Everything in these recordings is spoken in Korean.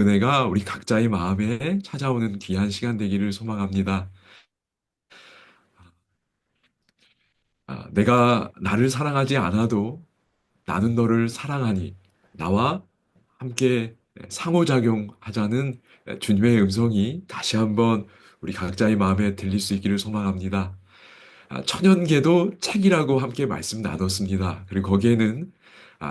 은혜가 우리 각자의 마음에 찾아오는 귀한 시간 되기를 소망합니다. 내가 나를 사랑하지 않아도 나는 너를 사랑하니 나와 함께 상호작용하자는 주님의 음성이 다시 한번 우리 각자의 마음에 들릴 수 있기를 소망합니다. 천연계도 책이라고 함께 말씀 나눴습니다. 그리고 거기에는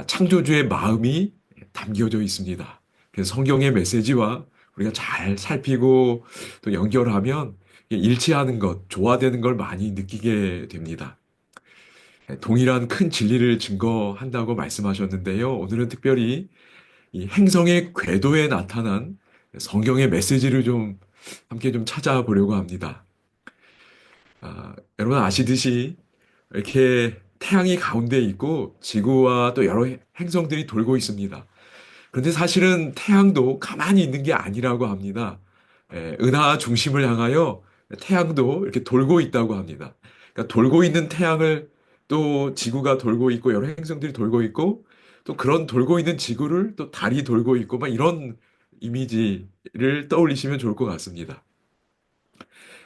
창조주의 마음이 담겨져 있습니다. 그래서 성경의 메시지와 우리가 잘 살피고 또 연결하면 일치하는 것, 조화되는 걸 많이 느끼게 됩니다. 동일한 큰 진리를 증거한다고 말씀하셨는데요. 오늘은 특별히 이 행성의 궤도에 나타난 성경의 메시지를 좀 함께 좀 찾아보려고 합니다. 여러분 아시듯이 이렇게 태양이 가운데 있고 지구와 또 여러 행성들이 돌고 있습니다. 그런데 사실은 태양도 가만히 있는 게 아니라고 합니다. 은하 중심을 향하여 태양도 이렇게 돌고 있다고 합니다. 그러니까 돌고 있는 태양을 또 지구가 돌고 있고 여러 행성들이 돌고 있고 또 그런 돌고 있는 지구를 또 달이 돌고 있고 막 이런 이미지를 떠올리시면 좋을 것 같습니다.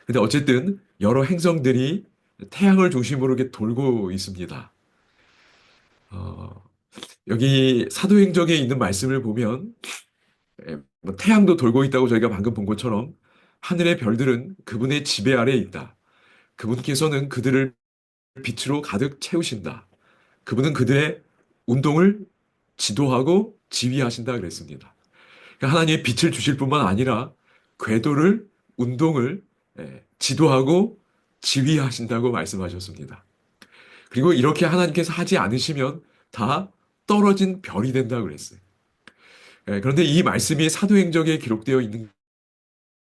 근데 어쨌든 여러 행성들이 태양을 중심으로 이렇게 돌고 있습니다. 어, 여기 사도행전에 있는 말씀을 보면 뭐 태양도 돌고 있다고 저희가 방금 본 것처럼 하늘의 별들은 그분의 지배 아래에 있다. 그분께서는 그들을 빛으로 가득 채우신다. 그분은 그들의 운동을 지도하고 지휘하신다 그랬습니다. 그러니까 하나님의 빛을 주실 뿐만 아니라 궤도를, 운동을 지도하고 지휘하신다고 말씀하셨습니다. 그리고 이렇게 하나님께서 하지 않으시면 다 떨어진 별이 된다고 그랬어요. 그런데 이 말씀이 사도행전에 기록되어 있는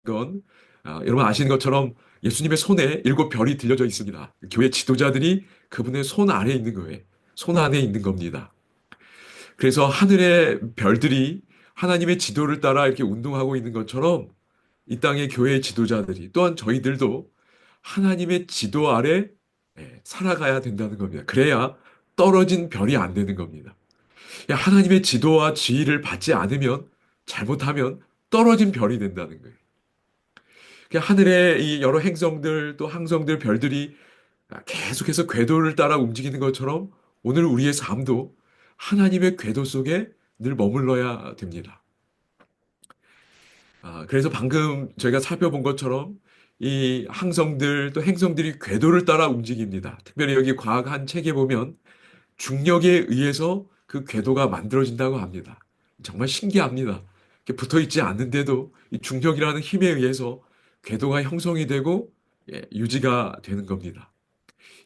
건 여러분 아시는 것처럼 예수님의 손에 일곱 별이 들려져 있습니다. 교회 지도자들이 그분의 손 아래에 있는 거예요. 손 안에 있는 겁니다. 그래서 하늘의 별들이 하나님의 지도를 따라 이렇게 운동하고 있는 것처럼 이 땅의 교회 지도자들이 또한 저희들도 하나님의 지도 아래 살아가야 된다는 겁니다. 그래야 떨어진 별이 안 되는 겁니다. 하나님의 지도와 지휘를 받지 않으면 잘못하면 떨어진 별이 된다는 거예요. 하늘의 이 여러 행성들 또 항성들 별들이 계속해서 궤도를 따라 움직이는 것처럼 오늘 우리의 삶도 하나님의 궤도 속에 늘 머물러야 됩니다. 그래서 방금 저희가 살펴본 것처럼 이 항성들 또 행성들이 궤도를 따라 움직입니다. 특별히 여기 과학 한 책에 보면 중력에 의해서 그 궤도가 만들어진다고 합니다. 정말 신기합니다. 붙어 있지 않는데도 이 중력이라는 힘에 의해서 궤도가 형성이 되고 유지가 되는 겁니다.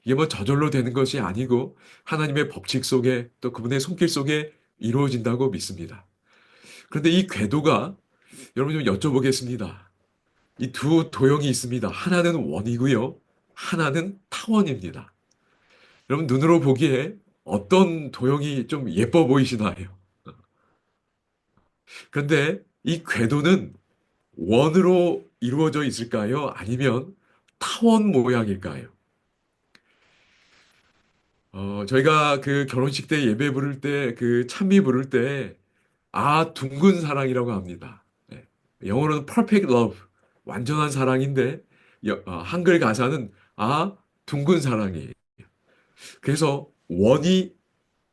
이게 뭐 저절로 되는 것이 아니고 하나님의 법칙 속에 또 그분의 손길 속에 이루어진다고 믿습니다. 그런데 이 궤도가 여러분 좀 여쭤보겠습니다. 이 두 도형이 있습니다. 하나는 원이고요. 하나는 타원입니다. 여러분 눈으로 보기에 어떤 도형이 좀 예뻐 보이시나요? 그런데 이 궤도는 원으로 이루어져 있을까요? 아니면 타원 모양일까요? 저희가 그 결혼식 때 예배 부를 때, 그 찬미 부를 때, 둥근 사랑이라고 합니다. 네. 영어로는 perfect love, 완전한 사랑인데, 한글 가사는 둥근 사랑이에요. 그래서 원이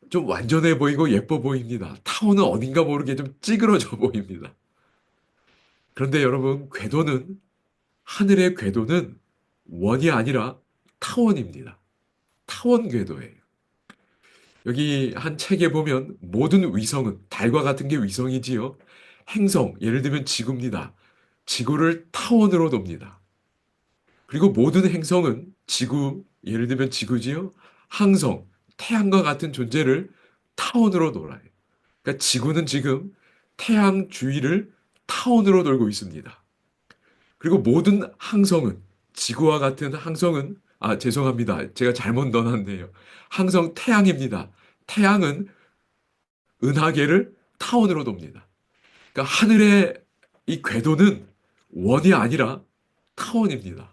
좀 완전해 보이고 예뻐 보입니다. 타원은 어딘가 모르게 좀 찌그러져 보입니다. 그런데 여러분, 하늘의 궤도는 원이 아니라 타원입니다. 타원 궤도예요. 여기 한 책에 보면 모든 위성은 달과 같은 게 위성이지요. 행성, 예를 들면 지구입니다. 지구를 타원으로 돕니다. 그리고 모든 행성은 예를 들면 지구지요. 항성, 태양과 같은 존재를 타원으로 돌아요. 그러니까 지구는 지금 태양 주위를 타원으로 돌고 있습니다. 그리고 모든 항성은 지구와 같은 항성은 죄송합니다. 제가 잘못 넣어놨네요. 항성 태양입니다. 태양은 은하계를 타원으로 돕니다. 그러니까 하늘의 이 궤도는 원이 아니라 타원입니다.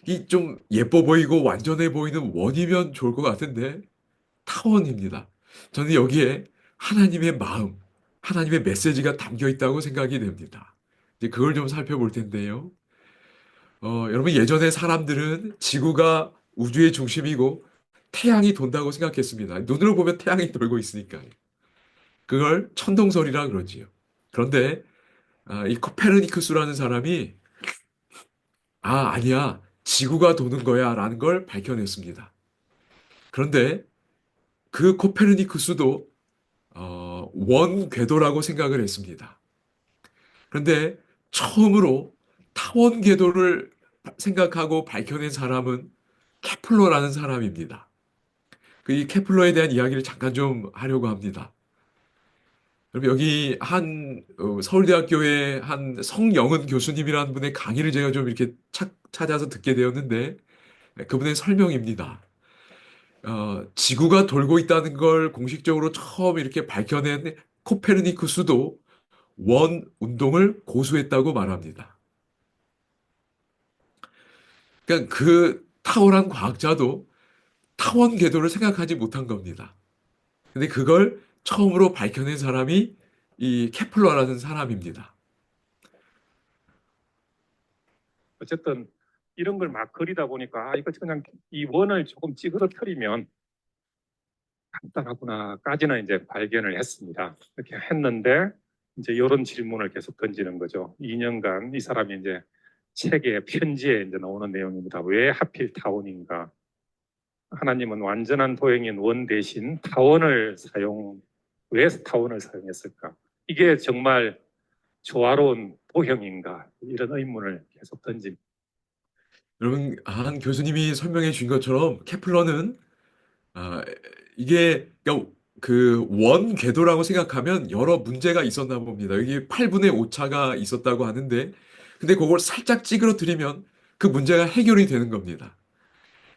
이 좀 예뻐 보이고 완전해 보이는 원이면 좋을 것 같은데 타원입니다. 저는 여기에 하나님의 마음, 하나님의 메시지가 담겨 있다고 생각이 됩니다. 이제 그걸 좀 살펴볼 텐데요. 여러분 예전에 사람들은 지구가 우주의 중심이고 태양이 돈다고 생각했습니다. 눈으로 보면 태양이 돌고 있으니까요. 그걸 천동설이라 그러지요. 그런데 이 코페르니쿠스라는 사람이 아니야. 지구가 도는 거야 라는 걸 밝혀냈습니다. 그런데 그 코페르니쿠스도 원 궤도라고 생각을 했습니다. 그런데 처음으로 타원 궤도를 생각하고 밝혀낸 사람은 케플러라는 사람입니다. 그 이 케플러에 대한 이야기를 잠깐 좀 하려고 합니다. 그럼 여기 한 서울대학교의 한 성영은 교수님이라는 분의 강의를 제가 좀 이렇게 찾아서 듣게 되었는데 그분의 설명입니다. 지구가 돌고 있다는 걸 공식적으로 처음 이렇게 밝혀낸 코페르니쿠스도 원 운동을 고수했다고 말합니다. 그러니까 그 탁월한 과학자도 타원 궤도를 생각하지 못한 겁니다. 근데 그걸 처음으로 밝혀낸 사람이 이 케플러라는 사람입니다. 어쨌든 이런 걸 막 그리다 보니까 이거 그냥 이 원을 조금 찌그러뜨리면 간단하구나까지는 이제 발견을 했습니다. 이렇게 했는데 이제 이런 질문을 계속 던지는 거죠. 2년간 이 사람이 이제 책에 편지에 이제 나오는 내용입니다. 왜 하필 타원인가? 하나님은 완전한 도형인 원 대신 왜 타원을 사용했을까? 이게 정말 조화로운 도형인가? 이런 의문을 계속 던집니다. 여러분, 한 교수님이 설명해 주신 것처럼 케플러는 아, 이게 그러니까 그원 궤도라고 생각하면 여러 문제가 있었나 봅니다. 여기 8분의 5차가 있었다고 하는데 근데 그걸 살짝 찌그러뜨리면 그 문제가 해결이 되는 겁니다.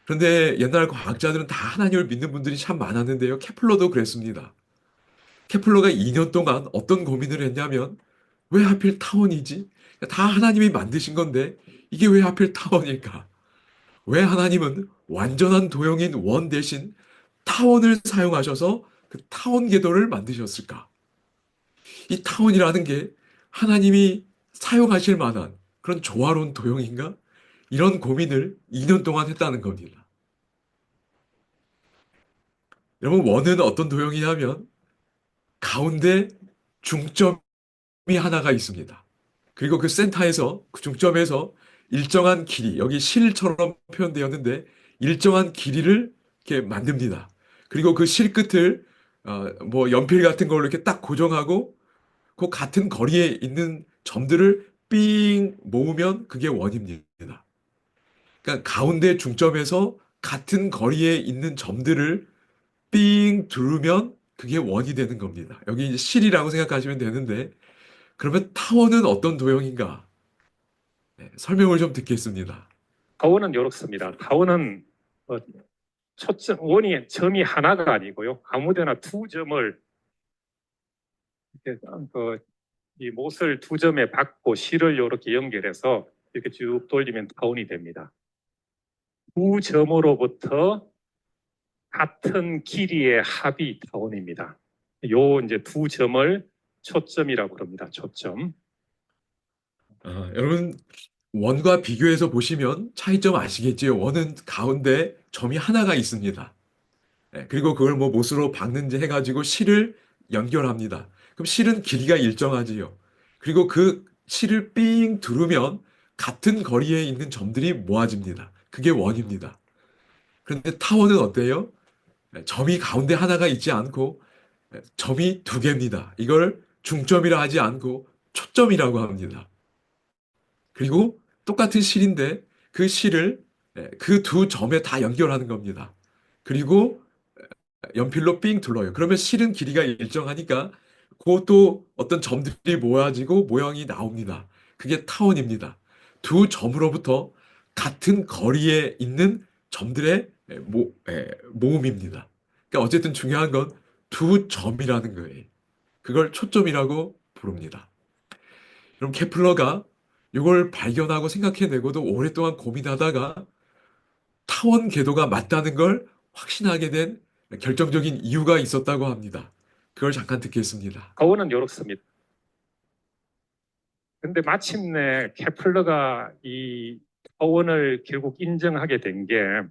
그런데 옛날 과학자들은 다 하나님을 믿는 분들이 참 많았는데요. 케플러도 그랬습니다. 케플러가 2년 동안 어떤 고민을 했냐면 왜 하필 타원이지? 다 하나님이 만드신 건데 이게 왜 하필 타원일까? 왜 하나님은 완전한 도형인 원 대신 타원을 사용하셔서 그 타원 궤도를 만드셨을까? 이 타원이라는 게 하나님이 사용하실 만한 그런 조화로운 도형인가? 이런 고민을 2년 동안 했다는 겁니다. 여러분, 원은 어떤 도형이냐면 가운데 중점이 하나가 있습니다. 그리고 그 센터에서, 그 중점에서 일정한 길이, 여기 실처럼 표현되었는데 일정한 길이를 이렇게 만듭니다. 그리고 그 실 끝을 뭐 연필 같은 걸로 이렇게 딱 고정하고 그 같은 거리에 있는 점들을 삥 모으면 그게 원입니다. 그러니까 가운데 중점에서 같은 거리에 있는 점들을 삥 두르면 그게 원이 되는 겁니다. 여기 이제 실이라고 생각하시면 되는데 그러면 타원은 어떤 도형인가? 네, 설명을 좀 듣겠습니다. 타원은 이렇습니다. 타원은 원이 점이 하나가 아니고요. 아무데나 두 점을 이렇게 이 못을 두 점에 박고 실을 이렇게 연결해서 이렇게 쭉 돌리면 타원이 됩니다. 두 점으로부터 같은 길이의 합이 타원입니다. 요 이제 두 점을 초점이라고 그럽니다. 초점. 여러분 원과 비교해서 보시면 차이점 아시겠지요? 원은 가운데 점이 하나가 있습니다. 네, 그리고 그걸 뭐 못으로 박는지 해가지고 실을 연결합니다. 그럼 실은 길이가 일정하지요. 그리고 그 실을 삥 두르면 같은 거리에 있는 점들이 모아집니다. 그게 원입니다. 그런데 타원은 어때요? 네, 점이 가운데 하나가 있지 않고 점이 두 개입니다. 이걸 중점이라 하지 않고 초점이라고 합니다. 그리고 똑같은 실인데 그 실을 그 두 점에 다 연결하는 겁니다. 그리고 연필로 삥 둘러요. 그러면 실은 길이가 일정하니까 그것도 어떤 점들이 모아지고 모양이 나옵니다. 그게 타원입니다. 두 점으로부터 같은 거리에 있는 점들의 모음입니다. 그러니까 어쨌든 중요한 건 두 점이라는 거예요. 그걸 초점이라고 부릅니다. 그럼 케플러가 이걸 발견하고 생각해내고도 오랫동안 고민하다가 타원 궤도가 맞다는 걸 확신하게 된 결정적인 이유가 있었다고 합니다. 그걸 잠깐 듣겠습니다. 타원은 이렇습니다. 근데 마침내 케플러가 이 타원을 결국 인정하게 된 게,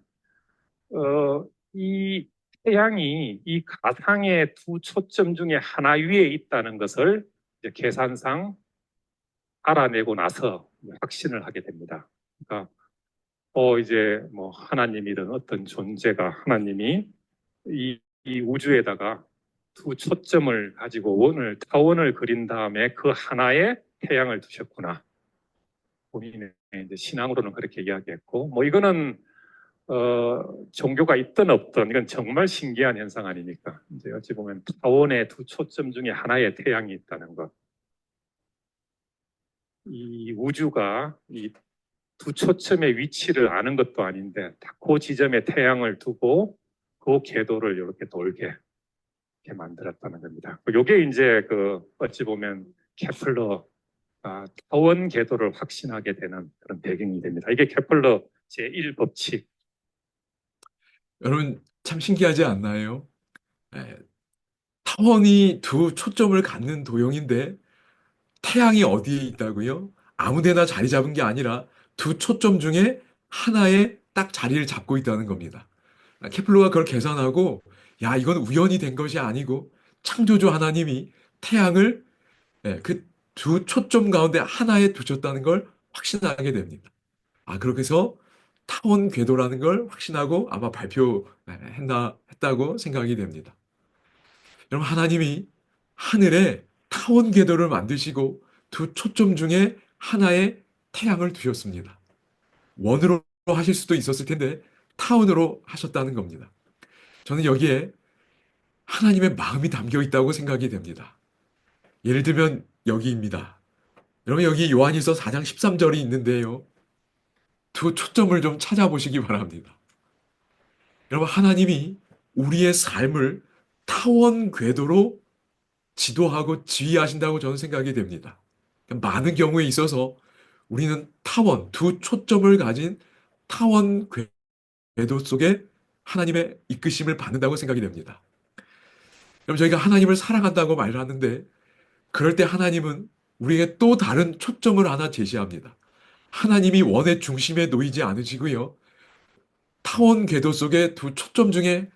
이 태양이 이 가상의 두 초점 중에 하나 위에 있다는 것을 이제 계산상 알아내고 나서 확신을 하게 됩니다. 그러니까 이제 뭐 하나님이든 어떤 존재가 하나님이 이 우주에다가 두 초점을 가지고 타원을 그린 다음에 그 하나에 태양을 두셨구나. 본인의 이제 신앙으로는 그렇게 이야기했고, 뭐 이거는 종교가 있든 없든 이건 정말 신기한 현상 아닙니까? 이제 어찌 보면 타원의 두 초점 중에 하나에 태양이 있다는 것. 이 우주가 이 두 초점의 위치를 아는 것도 아닌데 그 지점에 태양을 두고 그 궤도를 이렇게 돌게 이렇게 만들었다는 겁니다. 이게 이제 어찌 보면 케플러 타원 궤도를 확신하게 되는 그런 배경이 됩니다. 이게 케플러 제1법칙. 여러분, 참 신기하지 않나요? 예, 타원이 두 초점을 갖는 도형인데 태양이 어디에 있다고요? 아무 데나 자리 잡은 게 아니라 두 초점 중에 하나에 딱 자리를 잡고 있다는 겁니다. 케플러가 그걸 계산하고, 야, 이건 우연이 된 것이 아니고 창조주 하나님이 태양을 그 두 초점 가운데 하나에 두셨다는 걸 확신하게 됩니다. 그렇게 해서 타원 궤도라는 걸 확신하고 아마 했다고 생각이 됩니다. 여러분, 하나님이 하늘에 타원 궤도를 만드시고 두 초점 중에 하나에 태양을 두셨습니다. 원으로 하실 수도 있었을 텐데 타원으로 하셨다는 겁니다. 저는 여기에 하나님의 마음이 담겨 있다고 생각이 됩니다. 예를 들면 여기입니다. 여러분, 여기 요한일서 4장 13절이 있는데요. 두 초점을 좀 찾아보시기 바랍니다. 여러분, 하나님이 우리의 삶을 타원 궤도로 지도하고 지휘하신다고 저는 생각이 됩니다. 많은 경우에 있어서 우리는 타원, 두 초점을 가진 타원 궤도 속에 하나님의 이끄심을 받는다고 생각이 됩니다. 그럼 저희가 하나님을 사랑한다고 말을 하는데 그럴 때 하나님은 우리에게 또 다른 초점을 하나 제시합니다. 하나님이 원의 중심에 놓이지 않으시고요. 타원 궤도 속에 두 초점 중에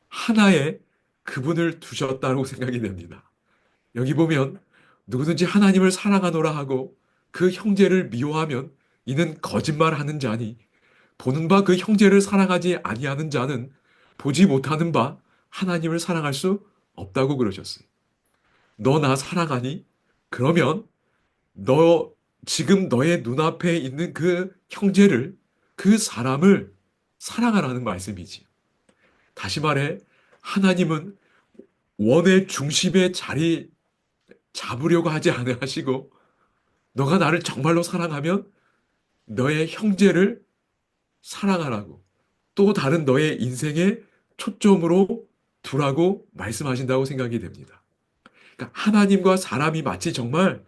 하나에 그분을 두셨다고 생각이 됩니다. 여기 보면 누구든지 하나님을 사랑하노라 하고 그 형제를 미워하면 이는 거짓말하는 자니 보는 바 그 형제를 사랑하지 아니하는 자는 보지 못하는 바 하나님을 사랑할 수 없다고 그러셨어요. 너 나 사랑하니? 그러면 너 지금 너의 눈앞에 있는 그 형제를 그 사람을 사랑하라는 말씀이지. 다시 말해 하나님은 원의 중심에 자리 잡으려고 하지 않으시고 너가 나를 정말로 사랑하면 너의 형제를 사랑하라고 또 다른 너의 인생의 초점으로 두라고 말씀하신다고 생각이 됩니다. 그러니까 하나님과 사람이 마치 정말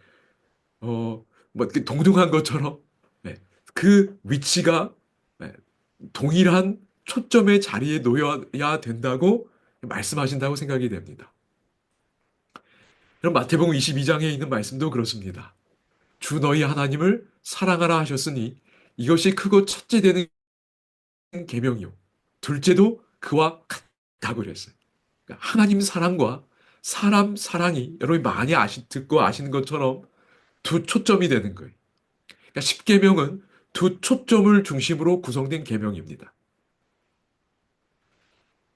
동등한 것처럼 네, 그 위치가 네, 동일한 초점의 자리에 놓여야 된다고 말씀하신다고 생각이 됩니다. 그럼 마태복음 22장에 있는 말씀도 그렇습니다. 주 너희 하나님을 사랑하라 하셨으니 이것이 크고 첫째 되는 계명이요. 둘째도 그와 같다고 그랬어요. 그러니까 하나님 사랑과 사람 사랑이 여러분이 많이 듣고 아시는 것처럼 두 초점이 되는 거예요. 그러니까 10계명은 두 초점을 중심으로 구성된 계명입니다.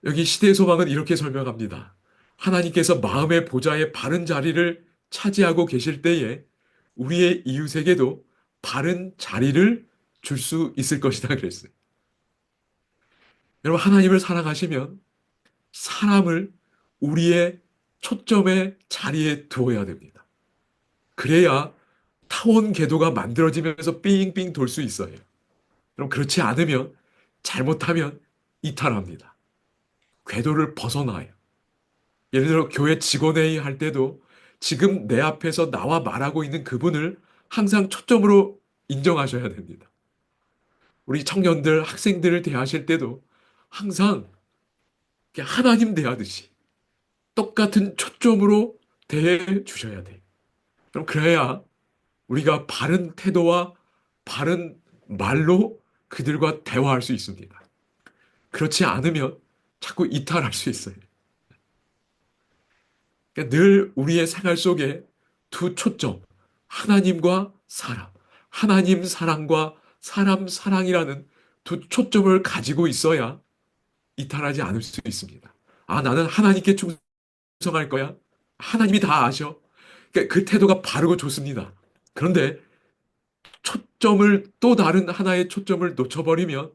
여기 시대의 소망은 이렇게 설명합니다. 하나님께서 마음의 보좌의 바른 자리를 차지하고 계실 때에 우리의 이웃에게도 바른 자리를 줄 수 있을 것이다 그랬어요. 여러분, 하나님을 사랑하시면 사람을 우리의 초점의 자리에 두어야 됩니다. 그래야 타원 궤도가 만들어지면서 삥삥 돌 수 있어요. 그럼 그렇지 않으면 잘못하면 이탈합니다. 궤도를 벗어나요. 예를 들어 교회 직원회의 할 때도 지금 내 앞에서 나와 말하고 있는 그분을 항상 초점으로 인정하셔야 됩니다. 우리 청년들, 학생들을 대하실 때도 항상 하나님 대하듯이 똑같은 초점으로 대해 주셔야 돼. 그럼 그래야 우리가 바른 태도와 바른 말로 그들과 대화할 수 있습니다. 그렇지 않으면 자꾸 이탈할 수 있어요. 그러니까 늘 우리의 생활 속에 두 초점, 하나님과 사람, 하나님 사랑과 사람 사랑이라는 두 초점을 가지고 있어야 이탈하지 않을 수 있습니다. 아, 나는 하나님께 충성할 거야. 하나님이 다 아셔. 그러니까 그 태도가 바르고 좋습니다. 그런데 초점을 또 다른 하나의 초점을 놓쳐버리면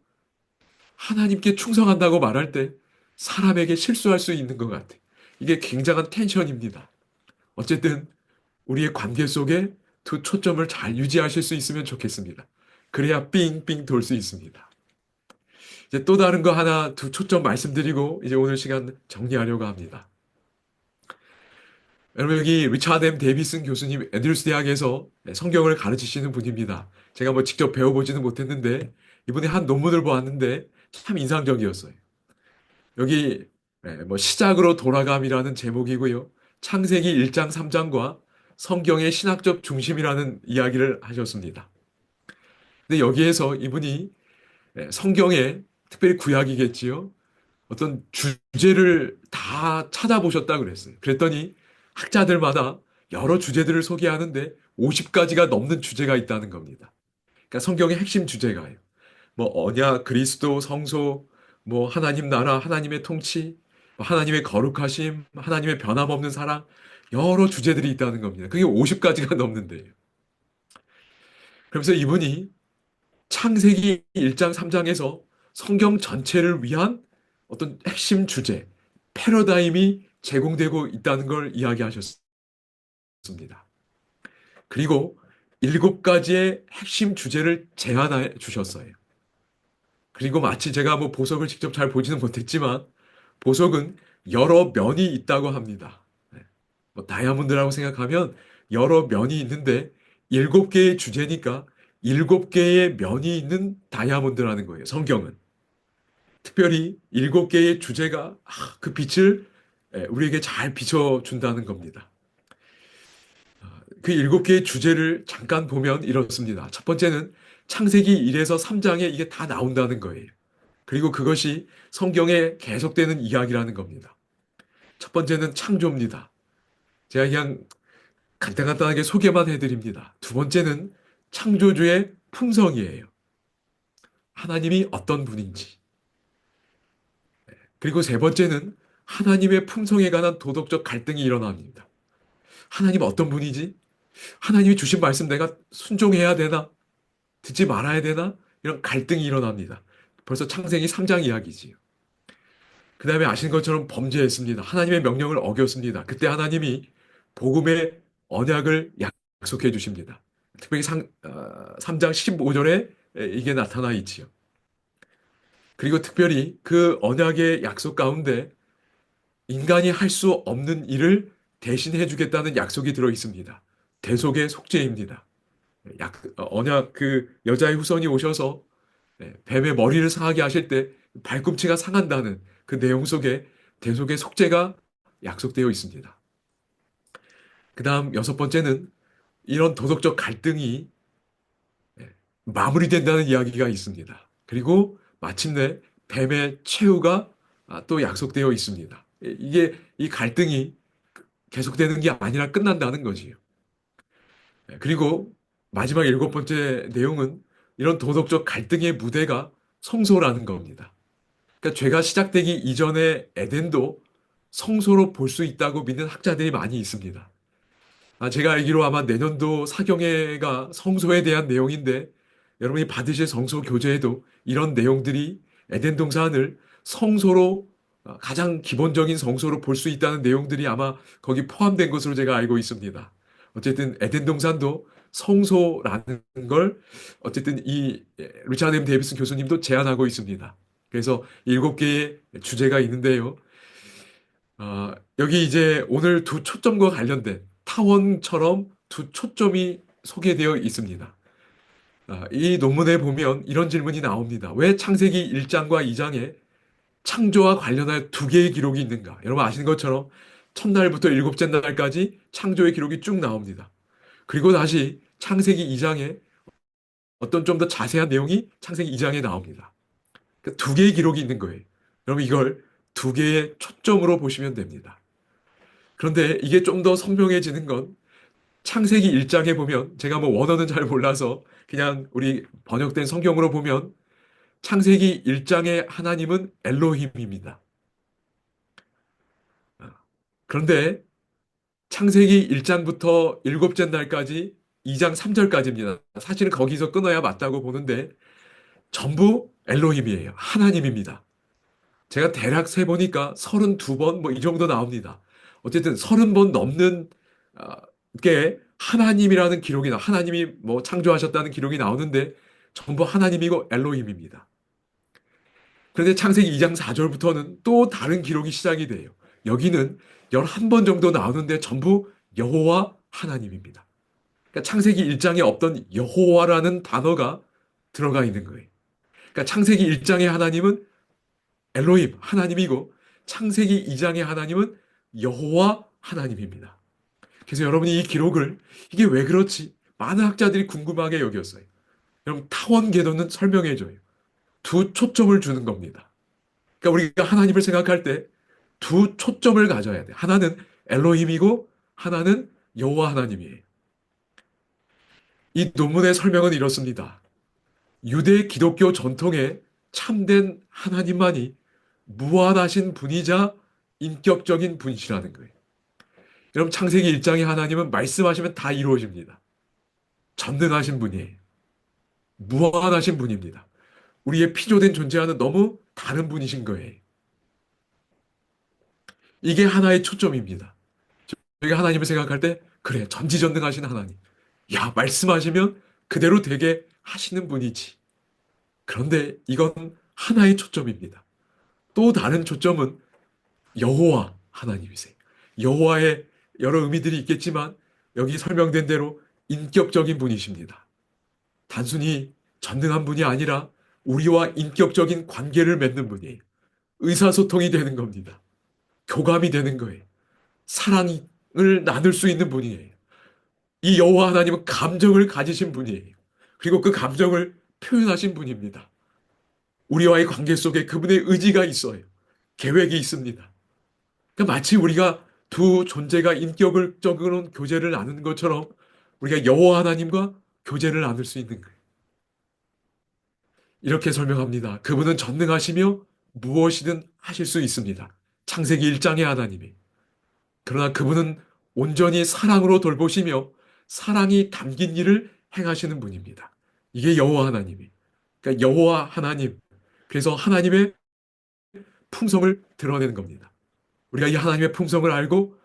하나님께 충성한다고 말할 때 사람에게 실수할 수 있는 것 같아. 이게 굉장한 텐션입니다. 어쨌든 우리의 관계 속에 두 초점을 잘 유지하실 수 있으면 좋겠습니다. 그래야 삥삥 돌 수 있습니다. 이제 또 다른 거 하나 두 초점 말씀드리고 이제 오늘 시간 정리하려고 합니다. 여러분 여기 리차드 M. 데이비슨 교수님 앤드루스 대학에서 성경을 가르치시는 분입니다. 제가 뭐 직접 배워보지는 못했는데 이분이 한 논문을 보았는데 참 인상적이었어요. 여기 뭐 시작으로 돌아감이라는 제목이고요. 창세기 1장 3장과 성경의 신학적 중심이라는 이야기를 하셨습니다. 근데 여기에서 이분이 성경에 특별히 구약이겠지요. 어떤 주제를 다 찾아보셨다 그랬어요. 그랬더니 학자들마다 여러 주제들을 소개하는데 50가지가 넘는 주제가 있다는 겁니다. 그러니까 성경의 핵심 주제가요. 뭐 언약, 그리스도, 성소, 뭐 하나님 나라, 하나님의 통치, 뭐 하나님의 거룩하심, 하나님의 변함없는 사랑, 여러 주제들이 있다는 겁니다. 그게 50가지가 넘는데요. 그러면서 이분이 창세기 1장, 3장에서 성경 전체를 위한 어떤 핵심 주제, 패러다임이 제공되고 있다는 걸 이야기하셨습니다. 그리고 7가지의 핵심 주제를 제안해 주셨어요. 그리고 마치 제가 뭐 보석을 직접 잘 보지는 못했지만 보석은 여러 면이 있다고 합니다. 네. 뭐 다이아몬드라고 생각하면 여러 면이 있는데 7개의 주제니까 7개의 면이 있는 다이아몬드라는 거예요. 성경은. 특별히 7개의 주제가 그 빛을 우리에게 잘 비춰준다는 겁니다. 그 7개의 주제를 잠깐 보면 이렇습니다. 첫 번째는 창세기 1에서 3장에 이게 다 나온다는 거예요. 그리고 그것이 성경에 계속되는 이야기라는 겁니다. 첫 번째는 창조입니다. 제가 그냥 간단하게 소개만 해드립니다. 두 번째는 창조주의 품성이에요. 하나님이 어떤 분인지. 그리고 세 번째는 하나님의 품성에 관한 도덕적 갈등이 일어납니다. 하나님 어떤 분이지? 하나님이 주신 말씀 내가 순종해야 되나? 듣지 말아야 되나? 이런 갈등이 일어납니다. 벌써 창세기 3장 이야기지요. 그 다음에 아시는 것처럼 범죄했습니다. 하나님의 명령을 어겼습니다. 그때 하나님이 복음의 언약을 약속해 주십니다. 특별히 3장 15절에 이게 나타나 있지요. 그리고 특별히 그 언약의 약속 가운데 인간이 할 수 없는 일을 대신해 주겠다는 약속이 들어 있습니다. 대속의 속죄입니다. 언약 그 여자의 후손이 오셔서 뱀의 머리를 상하게 하실 때 발꿈치가 상한다는 그 내용 속에 대속의 속죄가 약속되어 있습니다. 그 다음 6번째는 이런 도덕적 갈등이 마무리된다는 이야기가 있습니다. 그리고 마침내 뱀의 최후가 또 약속되어 있습니다. 이게 이 갈등이 계속되는 게 아니라 끝난다는 거지요. 그리고 마지막 7번째 내용은 이런 도덕적 갈등의 무대가 성소라는 겁니다. 그러니까 죄가 시작되기 이전에 에덴도 성소로 볼 수 있다고 믿는 학자들이 많이 있습니다. 제가 알기로 아마 내년도 사경회가 성소에 대한 내용인데 여러분이 받으실 성소 교재에도 이런 내용들이 에덴 동산을 성소로 가장 기본적인 성소로 볼 수 있다는 내용들이 아마 거기 포함된 것으로 제가 알고 있습니다. 어쨌든 에덴 동산도 성소라는 걸 어쨌든 이 리차드 M. 데이비슨 교수님도 제안하고 있습니다. 그래서 7개의 주제가 있는데요. 여기 이제 오늘 두 초점과 관련된 타원처럼 두 초점이 소개되어 있습니다. 이 논문에 보면 이런 질문이 나옵니다. 왜 창세기 1장과 2장에 창조와 관련하여 2개의 기록이 있는가? 여러분 아시는 것처럼 첫날부터 일곱째 날까지 창조의 기록이 쭉 나옵니다. 그리고 다시 창세기 2장에 어떤 좀 더 자세한 내용이 창세기 2장에 나옵니다. 그러니까 두 개의 기록이 있는 거예요. 여러분 이걸 두 개의 초점으로 보시면 됩니다. 그런데 이게 좀 더 선명해지는 건 창세기 1장에 보면 제가 뭐 원어는 잘 몰라서 그냥 우리 번역된 성경으로 보면 창세기 1장의 하나님은 엘로힘입니다. 그런데 창세기 1장부터 일곱째 날까지 2장 3절까지입니다. 사실은 거기서 끊어야 맞다고 보는데 전부 엘로힘이에요. 하나님입니다. 제가 대략 세보니까 32번 뭐 이 정도 나옵니다. 어쨌든 30번 넘는 게 하나님이라는 기록이 하나님이 뭐 창조하셨다는 기록이 나오는데 전부 하나님이고 엘로힘입니다. 그런데 창세기 2장 4절부터는 또 다른 기록이 시작이 돼요. 여기는 11번 정도 나오는데 전부 여호와 하나님입니다. 그러니까 창세기 1장에 없던 여호와라는 단어가 들어가 있는 거예요. 그러니까 창세기 1장의 하나님은 엘로힘 하나님이고 창세기 2장의 하나님은 여호와 하나님입니다. 그래서 여러분이 이 기록을 이게 왜 그렇지? 많은 학자들이 궁금하게 여겼어요. 여러분 타원 궤도는 설명해줘요. 두 초점을 주는 겁니다. 그러니까 우리가 하나님을 생각할 때 두 초점을 가져야 돼. 하나는 엘로힘이고 하나는 여호와 하나님이에요. 이 논문의 설명은 이렇습니다. 유대 기독교 전통에 참된 하나님만이 무한하신 분이자 인격적인 분이시라는 거예요. 여러분 창세기 1장의 하나님은 말씀하시면 다 이루어집니다. 전능하신 분이에요. 무한하신 분입니다. 우리의 피조된 존재와는 너무 다른 분이신 거예요. 이게 하나의 초점입니다. 저희가 하나님을 생각할 때 그래 전지전능하신 하나님. 야 말씀하시면 그대로 되게 하시는 분이지. 그런데 이건 하나의 초점입니다. 또 다른 초점은 여호와 하나님이세요. 여호와의 여러 의미들이 있겠지만 여기 설명된 대로 인격적인 분이십니다. 단순히 전능한 분이 아니라 우리와 인격적인 관계를 맺는 분이에요. 의사소통이 되는 겁니다. 교감이 되는 거예요. 사랑을 나눌 수 있는 분이에요. 이 여호와 하나님은 감정을 가지신 분이에요. 그리고 그 감정을 표현하신 분입니다. 우리와의 관계 속에 그분의 의지가 있어요. 계획이 있습니다. 그러니까 마치 우리가 두 존재가 인격적으로 교제를 나누는 것처럼 우리가 여호와 하나님과 교제를 나눌 수 있는 거예요. 이렇게 설명합니다. 그분은 전능하시며 무엇이든 하실 수 있습니다. 창세기 1장의 하나님이. 그러나 그분은 온전히 사랑으로 돌보시며 사랑이 담긴 일을 행하시는 분입니다. 이게 여호와 하나님이. 그러니까 여호와 하나님. 그래서 하나님의 품성을 드러내는 겁니다. 우리가 이 하나님의 품성을 알고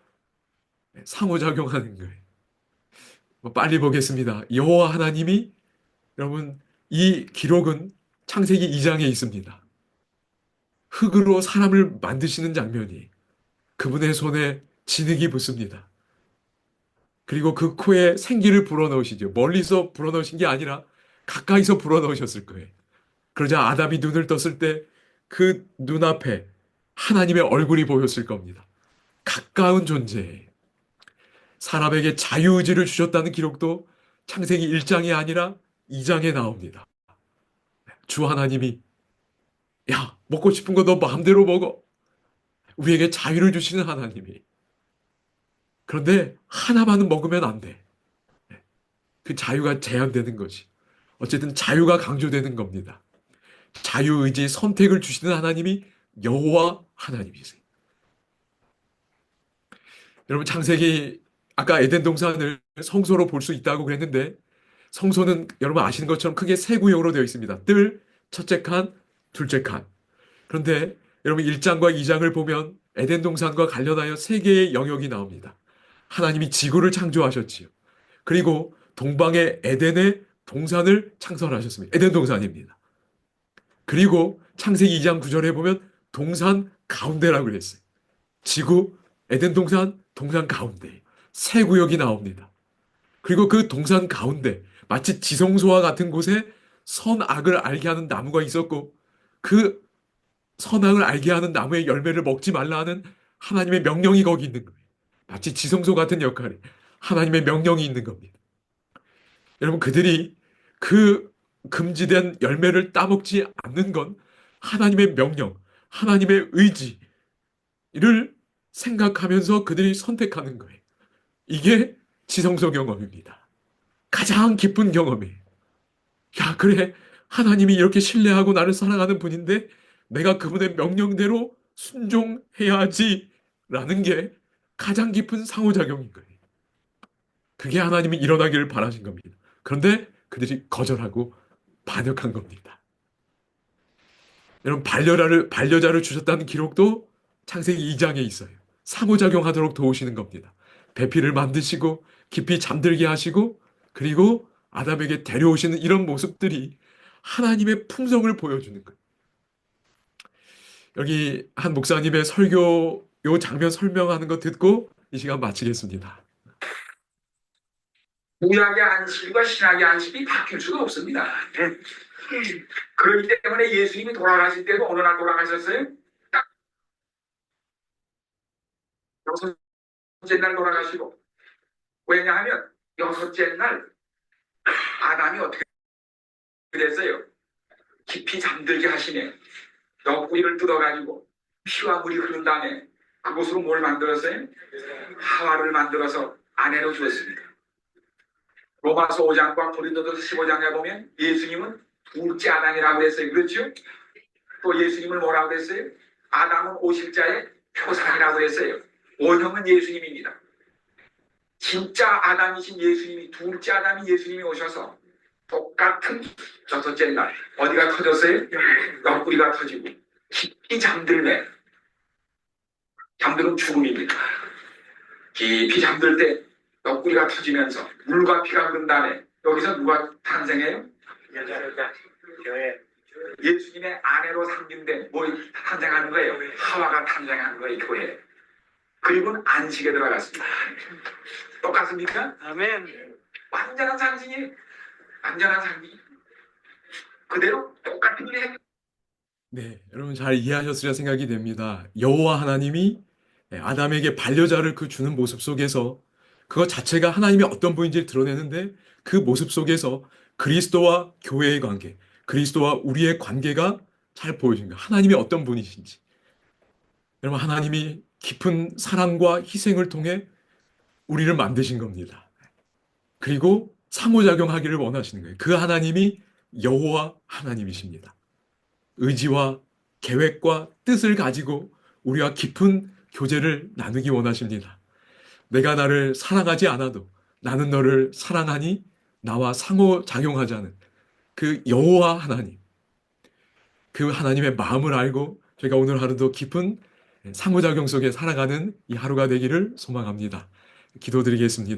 상호작용하는 거예요. 빨리 보겠습니다. 여호와 하나님이 여러분 이 기록은 창세기 2장에 있습니다. 흙으로 사람을 만드시는 장면이 그분의 손에 진흙이 붙습니다. 그리고 그 코에 생기를 불어넣으시죠. 멀리서 불어넣으신 게 아니라 가까이서 불어넣으셨을 거예요. 그러자 아담이 눈을 떴을 때 그 눈앞에 하나님의 얼굴이 보였을 겁니다. 가까운 존재예요. 사람에게 자유의지를 주셨다는 기록도 창세기 1장이 아니라 2장에 나옵니다. 주 하나님이 야 먹고 싶은 거 너 마음대로 먹어. 우리에게 자유를 주시는 하나님이. 그런데 하나만은 먹으면 안 돼. 그 자유가 제한되는 거지. 어쨌든 자유가 강조되는 겁니다. 자유의지 선택을 주시는 하나님이 여호와 하나님이세요. 여러분 창세기 아까 에덴 동산을 성소로 볼 수 있다고 그랬는데 성소는 여러분 아시는 것처럼 크게 세 구역으로 되어 있습니다. 뜰, 첫째 칸, 둘째 칸. 그런데 여러분 1장과 2장을 보면 에덴 동산과 관련하여 세 개의 영역이 나옵니다. 하나님이 지구를 창조하셨지요. 그리고 동방의 에덴의 동산을 창설하셨습니다. 에덴 동산입니다. 그리고 창세기 2장 9절에 보면 동산 가운데라고 그랬어요. 지구, 에덴 동산, 동산 가운데. 세 구역이 나옵니다. 그리고 그 동산 가운데 마치 지성소와 같은 곳에 선악을 알게 하는 나무가 있었고 그 선악을 알게 하는 나무의 열매를 먹지 말라 하는 하나님의 명령이 거기 있는 거예요. 마치 지성소 같은 역할에 하나님의 명령이 있는 겁니다. 여러분, 그들이 그 금지된 열매를 따먹지 않는 건 하나님의 명령, 하나님의 의지를 생각하면서 그들이 선택하는 거예요. 이게 지성소 경험입니다. 가장 기쁜 경험이에요. 야, 그래. 하나님이 이렇게 신뢰하고 나를 사랑하는 분인데 내가 그분의 명령대로 순종해야지 라는 게 가장 깊은 상호작용인 거예요. 그게 하나님이 일어나기를 바라신 겁니다. 그런데 그들이 거절하고 반역한 겁니다. 여러분, 반려자를 주셨다는 기록도 창세기 2장에 있어요. 상호작용하도록 도우시는 겁니다. 배필을 만드시고 깊이 잠들게 하시고 그리고 아담에게 데려오시는 이런 모습들이 하나님의 품성을 보여주는 거예요. 여기 한 목사님의 설교 요 장면 설명하는 거 듣고 이 시간 마치겠습니다. 구약의 안식과 신약의 안식이 바뀔 수가 없습니다. 그렇기 때문에 예수님이 돌아가실 때도 어느 날 돌아가셨어요? 딱 여섯째 날 돌아가시고, 왜냐하면 여섯째 날 아담이 어떻게 됐어요? 깊이 잠들게 하시네. 옆구리를 뜯어가지고 피와 물이 흐른 다음에 그곳으로 뭘 만들었어요? 하와를 만들어서 아내로 주었습니다. 로마서 5장과 고린도서 15장에 보면 예수님은 둘째 아담이라고 했어요. 그렇죠? 또 예수님을 뭐라고 했어요? 아담은 오실자의 표상이라고 했어요. 원형은 예수님입니다. 진짜 아담이신 예수님이, 둘째 아담이 예수님이 오셔서 똑같은 여섯째 날 어디가 터졌어요? 옆구리가 터지고 깊이 잠들매. 잠들은 죽음입니다. 깊이 잠들 때 옆구리가 터지면서 물과 피가 흐른 다음에 여기서 누가 탄생해요? 예수님의 아내로 삼긴데 뭐 탄생하는 거예요? 하와가 탄생하는 거예요. 교회. 그리고는 안식에 들어갔습니다. 똑같습니까? 아멘. 완전한 상징이 완전한 상징. 그대로 똑같은 일을 했. 네, 여러분 잘 이해하셨으리라 생각이 됩니다. 여호와 하나님이 아담에게 반려자를 그 주는 모습 속에서 그것 자체가 하나님이 어떤 분인지를 드러내는데 그 모습 속에서 그리스도와 교회의 관계, 그리스도와 우리의 관계가 잘 보여집니다. 하나님이 어떤 분이신지. 여러분, 하나님이 깊은 사랑과 희생을 통해 우리를 만드신 겁니다. 그리고 상호작용하기를 원하시는 거예요. 그 하나님이 여호와 하나님이십니다. 의지와 계획과 뜻을 가지고 우리와 깊은 교제를 나누기 원하십니다. 내가 나를 사랑하지 않아도 나는 너를 사랑하니 나와 상호작용하자는 그 여호와 하나님, 그 하나님의 마음을 알고 저희가 오늘 하루도 깊은 상호작용 속에 살아가는 이 하루가 되기를 소망합니다. 기도드리겠습니다.